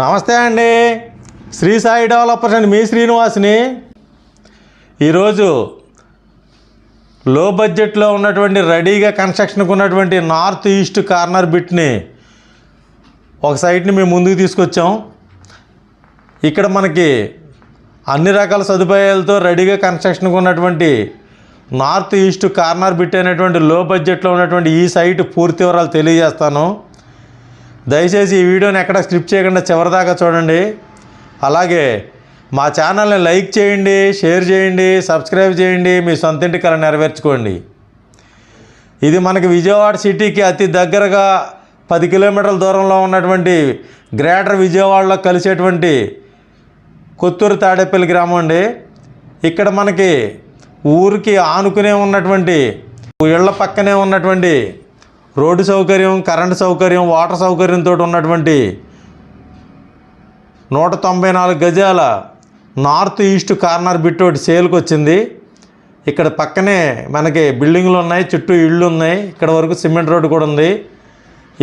నమస్తే అండి. శ్రీ సాయి డెవలపర్స్ అండి, మీ శ్రీనివాస్ని. ఈరోజు లో బడ్జెట్లో ఉన్నటువంటి రెడీగా కన్స్ట్రక్షన్కి ఉన్నటువంటి నార్త్ ఈస్ట్ కార్నర్ బిట్ని ఒక సైట్ని మేము ముందుకు తీసుకొచ్చాం. ఇక్కడ మనకి అన్ని రకాల సదుపాయాలతో రెడీగా కన్స్ట్రక్షన్కి ఉన్నటువంటి నార్త్ ఈస్ట్ కార్నర్ బిట్ అనేటువంటి లో బడ్జెట్లో ఉన్నటువంటి ఈ సైట్ పూర్తి వివరాలు తెలియజేస్తాను. దయచేసి ఈ వీడియోని ఎక్కడ స్కిప్ చేయకుండా చివరిదాకా చూడండి. అలాగే మా ఛానల్ని లైక్ చేయండి, షేర్ చేయండి, సబ్స్క్రైబ్ చేయండి, మీ సొంత ఇంటి కల నెరవేర్చుకోండి. ఇది మనకి విజయవాడ సిటీకి అతి దగ్గరగా 10 కిలోమీటర్ల దూరంలో ఉన్నటువంటి గ్రేటర్ విజయవాడలో కలిసేటువంటి కొత్తూరు తాడేపల్లి గ్రామం అండి. ఇక్కడ మనకి ఊరికి ఆనుకునే ఉన్నటువంటి ఇళ్ల పక్కనే ఉన్నటువంటి రోడ్డు సౌకర్యం, కరెంటు సౌకర్యం, వాటర్ సౌకర్యంతో ఉన్నటువంటి 194 గజాల నార్త్ ఈస్ట్ కార్నర్ బిట్ ఒకటి సేల్కి వచ్చింది. ఇక్కడ పక్కనే మనకి బిల్డింగ్లు ఉన్నాయి, చుట్టూ ఇళ్ళు ఉన్నాయి, ఇక్కడ వరకు సిమెంట్ రోడ్డు కూడా ఉంది.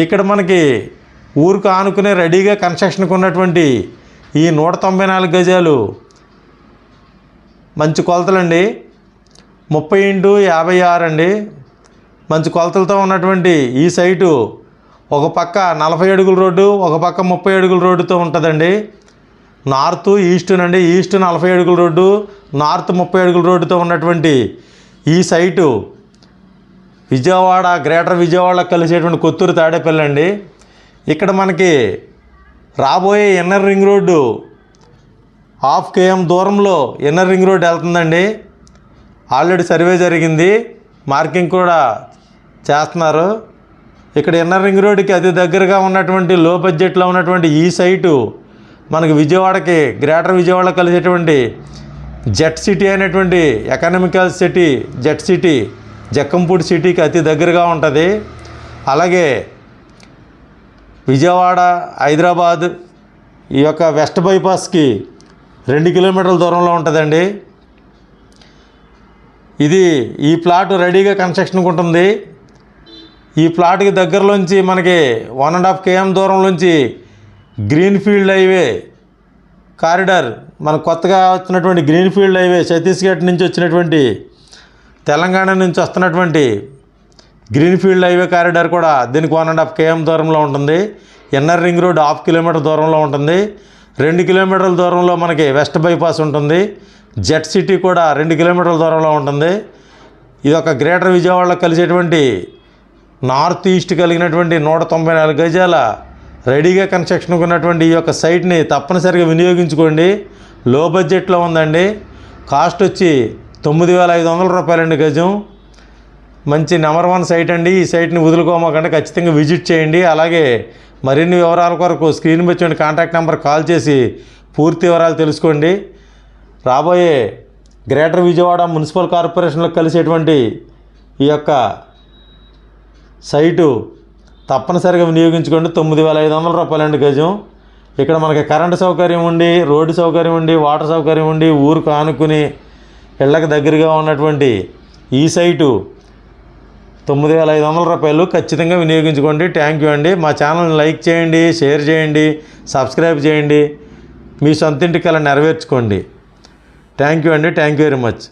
ఇక్కడ మనకి ఊరికి ఆనుకునే రెడీగా కన్స్ట్రక్షన్కి ఉన్నటువంటి ఈ 194 గజాలు మంచి కొలతలండి. 30x56 అండి. మంచి కొలతలతో ఉన్నటువంటి ఈ సైటు ఒక పక్క 40 అడుగుల రోడ్డు, ఒక పక్క 30 అడుగుల రోడ్డుతో ఉంటుందండి. నార్త్ ఈస్ట్ నండి. ఈస్ట్ 40 అడుగుల రోడ్డు, నార్త్ 30 అడుగుల రోడ్డుతో ఉన్నటువంటి ఈ సైటు విజయవాడ, గ్రేటర్ విజయవాడలో కలిసేటువంటి కొత్తూరు తాడేపల్లి అండి. ఇక్కడ మనకి రాబోయే ఇన్నర్ రింగ్ రోడ్డు 1/2 km దూరంలో ఇన్నర్ రింగ్ రోడ్డు వెళ్తుందండి. ఆల్రెడీ సర్వే జరిగింది, మార్కింగ్ కూడా చేస్తున్నారు. ఇక్కడ ఇన్నర్ రింగ్ రోడ్డుకి అతి దగ్గరగా ఉన్నటువంటి లో బడ్జెట్లో ఉన్నటువంటి ఈ సైటు మనకి విజయవాడకి, గ్రేటర్ విజయవాడలో కలిసేటువంటి జెట్ సిటీ అనేటువంటి economical city, jet city, Jakkampudi సిటీకి అతి దగ్గరగా ఉంటుంది. అలాగే విజయవాడ, హైదరాబాద్ ఈ యొక్క వెస్ట్ బైపాస్కి 2 కిలోమీటర్ల దూరంలో ఉంటుందండి. ఇది ఈ ప్లాట్ రెడీగా కన్స్ట్రక్షన్కి ఉంటుంది. ఈ ప్లాట్కి దగ్గరలోంచి మనకి 1.5 km దూరంలోంచి గ్రీన్ఫీల్డ్ హైవే కారిడార్, మనకు కొత్తగా వచ్చినటువంటి గ్రీన్ఫీల్డ్ హైవే, ఛత్తీస్గఢ్ నుంచి వచ్చినటువంటి, తెలంగాణ నుంచి వస్తున్నటువంటి గ్రీన్ఫీల్డ్ హైవే కారిడార్ కూడా దీనికి 1.5 km దూరంలో ఉంటుంది. ఇన్నర్ రింగ్ రోడ్ 1/2 కిలోమీటర్ దూరంలో ఉంటుంది. 2 కిలోమీటర్ల దూరంలో మనకి వెస్ట్ బైపాస్ ఉంటుంది. జెట్ సిటీ కూడా 2 కిలోమీటర్ల దూరంలో ఉంటుంది. ఇది ఒక గ్రేటర్ విజయవాడలో కలిసేటువంటి నార్త్ ఈస్ట్ కలిగినటువంటి 194 గజాల రెడీగా కన్స్ట్రక్షన్కి ఉన్నటువంటి ఈ యొక్క సైట్ని తప్పనిసరిగా వినియోగించుకోండి. లో బడ్జెట్లో ఉందండి. కాస్ట్ వచ్చి 9,500 రూపాయలండి గజం. మంచి నెంబర్ 1 సైట్ అండి. ఈ సైట్ని వదులుకోమాకండి, ఖచ్చితంగా విజిట్ చేయండి. అలాగే మరిన్ని వివరాల కొరకు స్క్రీన్ మీద చూడండి కాంటాక్ట్ నెంబర్ కాల్ చేసి పూర్తి వివరాలు తెలుసుకోండి. రాబోయే గ్రేటర్ విజయవాడ మున్సిపల్ కార్పొరేషన్లో కలిసేటువంటి ఈ యొక్క సైటు తప్పనిసరిగా వినియోగించుకోండి. 9,500 రూపాయలండి గజం. ఇక్కడ మనకి కరెంటు సౌకర్యం ఉండి, రోడ్డు సౌకర్యం ఉండి, వాటర్ సౌకర్యం ఉండి, ఊరుకు ఆనుకుని ఇళ్ళకి దగ్గరగా ఉన్నటువంటి ఈ సైటు 9,500 రూపాయలు. ఖచ్చితంగా వినియోగించుకోండి. థ్యాంక్ యూ అండి. మా ఛానల్ని లైక్ చేయండి, షేర్ చేయండి, సబ్స్క్రైబ్ చేయండి, మీ సొంత ఇంటి కల నెరవేర్చుకోండి. థ్యాంక్ యూ అండి. Thank you very much.